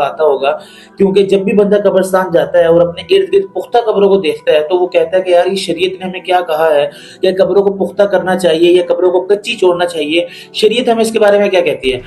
آتا ہوگا، کیونکہ جب بھی بندہ قبرستان جاتا ہے اور اپنے ارد گرد پختہ قبروں کو دیکھتا ہے تو وہ کہتا ہے کہ یار یہ شریعت نے ہمیں کیا کہا ہے، کہ قبروں کو پختہ کرنا چاہیے یا قبروں کو کچی چھوڑنا چاہیے، شریعت ہمیں اس کے بارے میں کیا کہتی ہے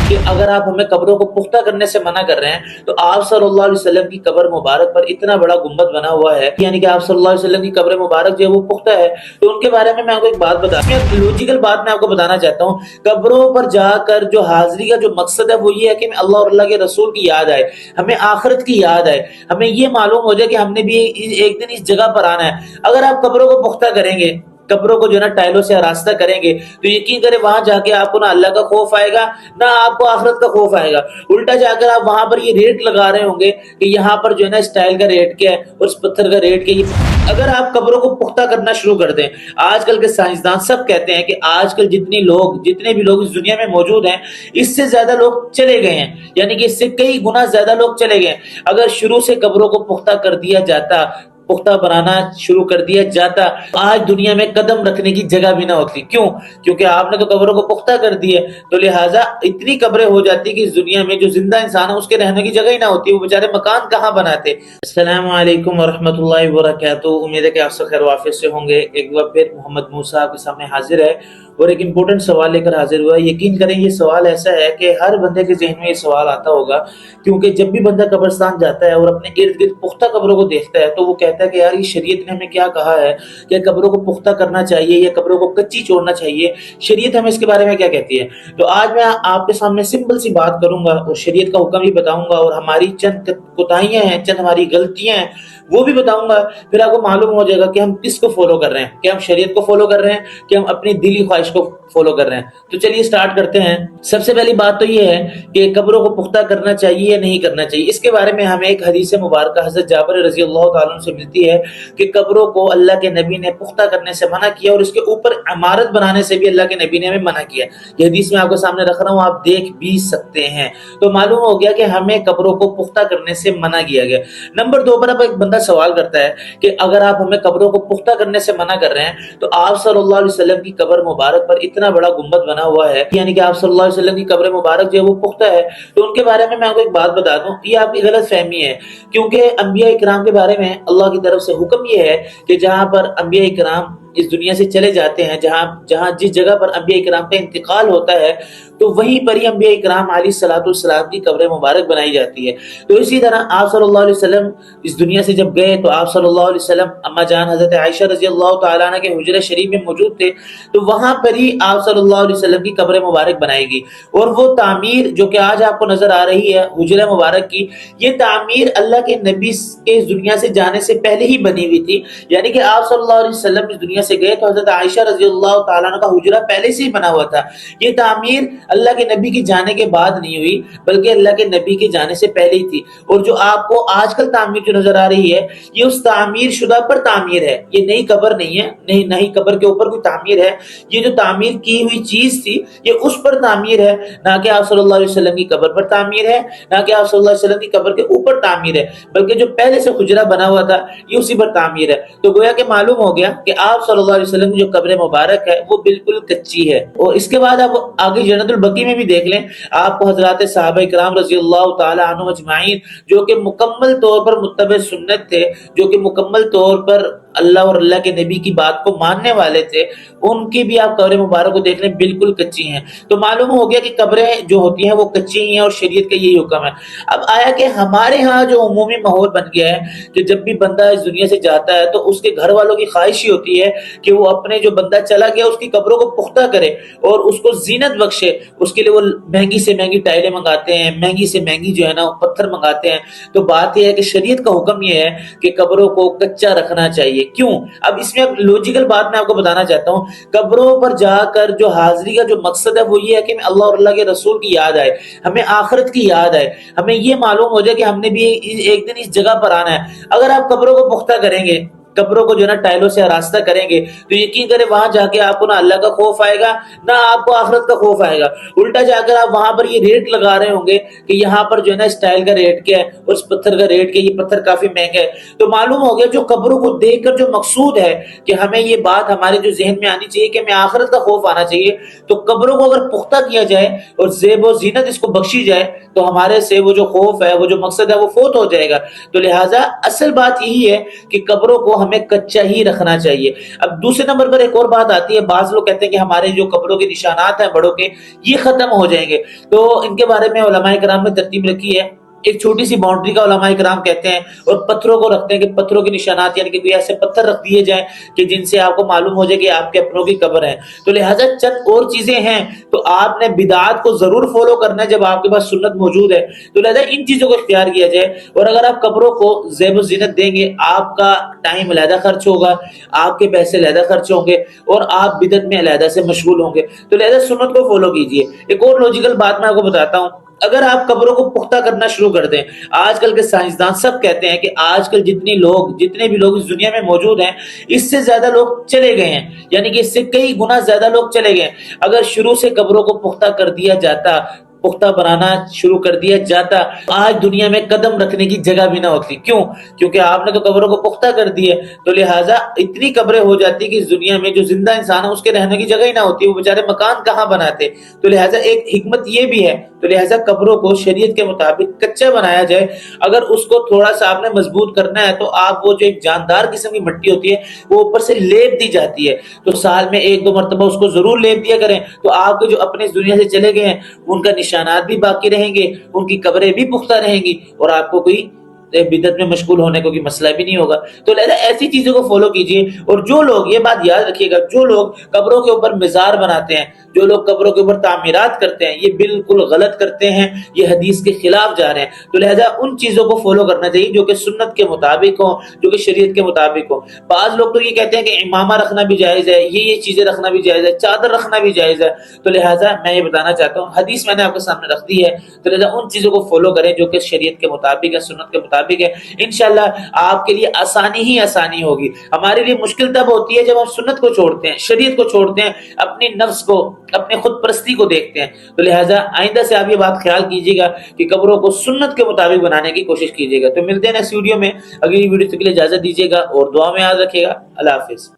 کہ اگر آپ ہمیں قبروں کو پختہ کرنے سے منع کر رہے ہیں تو آپ صلی اللہ علیہ وسلم کی قبر مبارک پر اتنا بڑا گنبد بنا ہوا ہے، یعنی کہ آپ صلی اللہ علیہ وسلم کی قبر مبارک جو ہے وہ پختہ ہے، تو ان کے بارے میں آپ کو ایک بات بتا لوجیکل بات میں آپ کو بتانا چاہتا ہوں، قبروں پر جا کر جو حاضری کا جو مقصد ہے وہ یہ ہے کہ ہمیں اللہ اور اللہ کے رسول کی یاد آئے، ہمیں آخرت کی یاد آئے، ہمیں یہ معلوم ہو جائے کہ ہم نے بھی ایک دن اس جگہ پر آنا ہے۔ اگر آپ قبروں کو پختہ کریں گے، قبروں کو جو ہے نا ٹائلوں سے آراستہ کریں گے، تو یقین کریں وہاں جا کے آپ کو نہ اللہ کا خوف آئے گا نہ آپ کو آخرت کا خوف آئے گا، الٹا جا کر آپ وہاں پر یہ ریٹ لگا رہے ہوں گے کہ یہاں پر جو ہے نا اس ٹائل کا ریٹ کیا ہے اور اس پتھر کا ریٹ کیا ہے۔ اگر آپ قبروں کو پختہ کرنا شروع کر دیں، آج کل کے سائنسدان سب کہتے ہیں کہ آج کل جتنے بھی لوگ اس دنیا میں موجود ہیں، اس سے زیادہ لوگ چلے گئے ہیں، یعنی کہ اس سے کئی گنا زیادہ لوگ چلے گئے ہیں۔ اگر شروع سے قبروں کو پختہ کر دیا جاتا، پختہ بنانا شروع کر دیا جاتا، آج دنیا میں قدم رکھنے کی جگہ بھی نہ ہوتی۔ کیوں؟ کیونکہ آپ نے تو قبروں کو پختہ کر دیا، تو لہٰذا اتنی قبریں ہو جاتی کہ اس دنیا میں جو زندہ انسان ہے اس کے رہنے کی جگہ ہی نہ ہوتی، وہ بیچارے مکان کہاں بناتے۔ السلام علیکم ورحمۃ اللہ وبرکاتہ، امید ہے کہ آپ سب خیر وافیت سے ہوں گے۔ ایک بار پھر محمد موسیٰ آپ کے سامنے حاضر ہے اور ایک امپورٹنٹ سوال لے کر حاضر ہوا ہے۔ یقین کریں یہ سوال ایسا ہے کہ ہر بندے کے ذہن میں یہ سوال آتا ہوگا، کیونکہ جب بھی بندہ قبرستان جاتا ہے اور اپنے ارد گرد پختہ قبروں کو دیکھتا ہے تو وہ کہتا ہے کہ یار یہ شریعت نے ہمیں کیا کہا ہے، کہ قبروں کو پختہ کرنا چاہیے یا قبروں کو کچی چھوڑنا چاہیے، شریعت ہمیں اس کے بارے میں کیا کہتی ہے۔ تو آج میں آپ کے سامنے سمپل سی بات کروں گا اور شریعت کا حکم بھی بتاؤں گا، اور ہماری چند کوتاہیاں ہیں، چند ہماری غلطیاں ہیں وہ بھی بتاؤں گا، پھر آپ کو معلوم ہو جائے گا کہ ہم کس کو فالو کر رہے ہیں، کہ ہم شریعت کو فالو کر رہے ہیں کہ ہم اپنی دلی خواہش کو فالو کر رہے ہیں۔ تو چلیے سٹارٹ کرتے ہیں۔ سب سے پہلی بات تو یہ ہے کہ قبروں کو پختہ کرنا چاہیے یا نہیں کرنا چاہیے، اس کے بارے میں ہمیں ایک حدیث مبارکہ حضرت جابر رضی اللہ تعالیٰ عنہ سے ملتی ہے کہ قبروں کو اللہ کے نبی نے پختہ کرنے سے منع کیا اور اس کے اوپر عمارت بنانے سے بھی اللہ کے نبی نے ہمیں منع کیا۔ یہ حدیث میں آپ کے سامنے رکھ رہا ہوں، آپ دیکھ بھی سکتے ہیں۔ تو معلوم ہو گیا کہ ہمیں قبروں کو پختہ کرنے سے منع کیا گیا۔ نمبر 2 پر اب ایک بندہ سوال کرتا ہے کہ اگر آپ ہمیں قبروں کو پختہ کرنے سے منع کر رہے ہیں تو آپ صلی اللہ علیہ وسلم کی قبر مبارک پر اتنا بڑا گنبد بنا ہوا ہے، یعنی کہ آپ صلی اللہ علیہ وسلم کی قبر مبارک جو ہے وہ پختہ ہے، تو ان کے بارے میں آپ کو ایک بات بتا دوں، یہ آپ کی غلط فہمی ہے، کیونکہ انبیاء کرام کے بارے میں اللہ کی طرف سے حکم یہ ہے کہ جہاں پر انبیاء کرام اس دنیا سے چلے جاتے ہیں، جہاں جس جگہ پر انبیاء کرام کا انتقال ہوتا ہے تو وہیں پر ہی انبیاء کرام علیہ الصلوۃ والسلام کی قبر مبارک بنائی جاتی ہے۔ تو اسی طرح آپ صلی اللہ علیہ وسلم اس دنیا سے جب گئے تو آپ صلی اللہ علیہ وسلم اما جان حضرت عائشہ رضی اللہ تعالیٰ عنہ کے حجرہ شریف میں موجود تھے، تو وہاں پر ہی آپ صلی اللہ علیہ وسلم کی قبر مبارک بنائی گئی، اور وہ تعمیر جو کہ آج آپ کو نظر آ رہی ہے حجرہ مبارک کی، یہ تعمیر اللہ کے نبی کے اس دنیا سے جانے سے پہلے ہی بنی ہوئی تھی، یعنی کہ آپ صلی اللہ علیہ وسلم اس دنیا سے گئے تو حضرت عائشہ رضی اللہ تعالیٰ عنہ کا حجرہ پہلے سے ہی بنا ہوا تھا۔ یہ تعمیر اللہ کے نبی کے جانے کے بعد نہیں ہوئی بلکہ اللہ کے نبی کے جانے سے پہلے ہی تھی، اور جو آپ کو آج کل تعمیر جو نظر آ رہی ہے یہ اس تعمیر شدہ پر تعمیر ہے، یہ نئی قبر نہیں ہے، نئی قبر کے اوپر کوئی تعمیر ہے، یہ جو تعمیر کی ہوئی چیز تھی یہ اس پر تعمیر ہے، نہ کہ آپ صلی اللہ علیہ وسلم کی قبر پر تعمیر ہے، نہ کہ آپ صلی اللہ علیہ وسلم کی قبر کے اوپر تعمیر ہے، بلکہ جو پہلے سے حجرہ بنا ہوا تھا یہ اسی پر تعمیر ہے۔ تو گویا کہ معلوم ہو گیا کہ آپ صلی اللہ علیہ وسلم کی جو قبر مبارک ہے وہ بالکل کچی ہے۔ اور اس کے بعد آپ آگے جنت البقیع میں بھی دیکھ لیں، آپ کو حضرات صحابہ کرام رضی اللہ تعالی عنہم اجمعین جو کہ مکمل طور پر متبع سنت تھے، جو کہ مکمل طور پر اللہ اور اللہ کے نبی کی بات کو ماننے والے تھے، ان کی بھی آپ قبر مبارک کو دیکھ لیں بالکل کچی ہیں۔ تو معلوم ہو گیا کہ قبریں جو ہوتی ہیں وہ کچی ہیں اور شریعت کا یہی حکم ہے۔ اب آیا کہ ہمارے ہاں جو عمومی ماحول بن گیا ہے کہ جب بھی بندہ اس دنیا سے جاتا ہے تو اس کے گھر والوں کی خواہش ہی ہوتی ہے کہ وہ اپنے جو بندہ چلا گیا اس کی قبروں کو پختہ کرے اور اس کو زینت بخشے، اس کے لیے وہ مہنگی سے مہنگی ٹائلیں منگاتے ہیں، مہنگی سے مہنگی جو ہے نا پتھر منگاتے ہیں۔ تو بات یہ ہے کہ شریعت کا حکم یہ ہے کہ قبروں کو کچا رکھنا چاہیے۔ کیوں؟ اب اس میں لوجیکل بات میں آپ کو بتانا چاہتا ہوں، قبروں پر جا کر جو حاضری کا جو مقصد ہے وہ یہ ہے کہ ہمیں اللہ اور اللہ کے رسول کی یاد آئے، ہمیں آخرت کی یاد آئے، ہمیں یہ معلوم ہو جائے کہ ہم نے بھی ایک دن اس جگہ پر آنا ہے۔ اگر آپ قبروں کو پختہ کریں گے قبروں کو جو ہے نا ٹائلوں سے آراستہ کریں گے تو یقین کریں وہاں جا کے آپ کو نہ اللہ کا خوف آئے گا نہ آپ کو آخرت کا خوف آئے گا. الٹا جا کر آپ وہاں پر یہ ریٹ لگا رہے ہوں گے کہ یہاں پر جو ہے نا اس ٹائل کا ریٹ کیا ہے اور اس پتھر کا ریٹ کیا ہے, یہ پتھر کافی مہنگا ہے. تو معلوم ہو گیا جو قبروں کو دیکھ کر جو مقصود ہے کہ ہمیں یہ بات ہمارے جو ذہن میں آنی چاہیے کہ ہمیں آخرت کا خوف آنا چاہیے, تو قبروں کو اگر پختہ کیا جائے اور زیب و زینت اس کو بخشی جائے تو ہمارے سے وہ جو خوف ہے, وہ جو مقصد ہے, وہ فوت ہو جائے گا. تو لہٰذا اصل بات یہی ہے کہ قبروں کو ہمیں کچا ہی رکھنا چاہیے. اب دوسرے نمبر پر ایک اور بات آتی ہے, بعض لوگ کہتے ہیں کہ ہمارے جو قبروں کے نشانات ہیں بڑوں کے یہ ختم ہو جائیں گے. تو ان کے بارے میں علماء کرام نے ترتیب رکھی ہے, ایک چھوٹی سی باؤنڈری کا علماء کرام کہتے ہیں, اور پتھروں کو رکھتے ہیں کہ پتھروں کے نشانات یعنی کہ کوئی ایسے پتھر رکھ دیے جائیں کہ جن سے آپ کو معلوم ہو جائے کہ آپ کے اپنوں کی قبر ہے. تو لہٰذا چند اور چیزیں ہیں, تو آپ نے بدعات کو ضرور فالو کرنا ہے جب آپ کے پاس سنت موجود ہے. تو لہٰذا ان چیزوں کو اختیار کیا جائے, اور اگر آپ قبروں کو زیب و زینت دیں گے آپ کا ٹائم علیحدہ خرچ ہوگا, آپ کے پیسے علیحدہ خرچ ہوں گے, اور آپ بدعت میں علیحدہ سے مشغول ہوں گے. تو لہٰذا سنت کو فالو کیجیے. ایک اور لوجیکل بات میں آپ کو بتاتا ہوں, اگر آپ قبروں کو پختہ کرنا شروع کر دیں, آج کل کے سائنسدان سب کہتے ہیں کہ آج کل جتنے بھی لوگ اس دنیا میں موجود ہیں اس سے زیادہ لوگ چلے گئے ہیں, یعنی کہ اس سے کئی گنا زیادہ لوگ چلے گئے. اگر شروع سے قبروں کو پختہ کر دیا جاتا, پختہ بنانا شروع کر دیا جاتا, آج دنیا میں قدم رکھنے کی جگہ بھی نہ ہوتی. کیوں؟ کیونکہ آپ نے تو قبروں کو پختہ کر دیا, تو لہٰذا اتنی قبریں ہو جاتی کہ اس دنیا میں جو زندہ انسان ہے اس کے رہنے کی جگہ ہی نہ ہوتی, وہ بیچارے مکان کہاں بناتے. تو لہٰذا ایک حکمت یہ بھی ہے, تو لہٰذا قبروں کو شریعت کے مطابق کچا بنایا جائے. اگر اس کو تھوڑا سا آپ نے مضبوط کرنا ہے تو آپ وہ جو ایک جاندار قسم کی مٹی ہوتی ہے وہ اوپر سے لیپ دی جاتی ہے, تو سال میں 1-2 مرتبہ اس کو ضرور لیپ دیا کریں. تو آپ کے جو اپنے اس دنیا سے چلے گئے ہیں ان کا نشانات بھی باقی رہیں گے, ان کی قبریں بھی پختہ رہیں گی, اور آپ کو کوئی بدعت میں مشغول ہونے کو کوئی مسئلہ بھی نہیں ہوگا. تو لہذا ایسی چیزوں کو فالو کیجیے. اور جو لوگ, یہ بات یاد رکھیے گا, جو لوگ قبروں کے اوپر مزار بناتے ہیں, جو لوگ قبروں کے اوپر تعمیرات کرتے ہیں, یہ بالکل غلط کرتے ہیں, یہ حدیث کے خلاف جا رہے ہیں. تو لہذا ان چیزوں کو فالو کرنا چاہیے جو کہ سنت کے مطابق ہوں, جو کہ شریعت کے مطابق ہوں. بعض لوگ تو یہ کہتے ہیں کہ امامہ رکھنا بھی جائز ہے, یہ چیزیں رکھنا بھی جائز ہے, چادر رکھنا بھی جائز ہے. تو لہذا میں یہ بتانا چاہتا ہوں, حدیث میں نے آپ کے سامنے رکھ دی ہے, تو لہذا ان چیزوں کو فالو کریں جو کہ شریعت کے مطابق ہے, سنت کے مطابق ہے. انشاءاللہ آپ کے لیے آسانی ہی آسانی ہوگی. ہمارے لیے مشکل تب ہوتی ہے جب ہم سنت کو چھوڑتے ہیں, شریعت کو چھوڑتے ہیں, اپنی نفس کو, اپنے خود پرستی کو دیکھتے ہیں. تو لہٰذا آئندہ سے آپ یہ بات خیال کیجیے گا کہ قبروں کو سنت کے مطابق بنانے کی کوشش کیجیے گا. تو ملتے ہیں نیکسٹ ویڈیو میں, اگلی ویڈیو تک کے لیے اجازت دیجیے گا اور دعا میں یاد رکھیے گا. اللہ حافظ.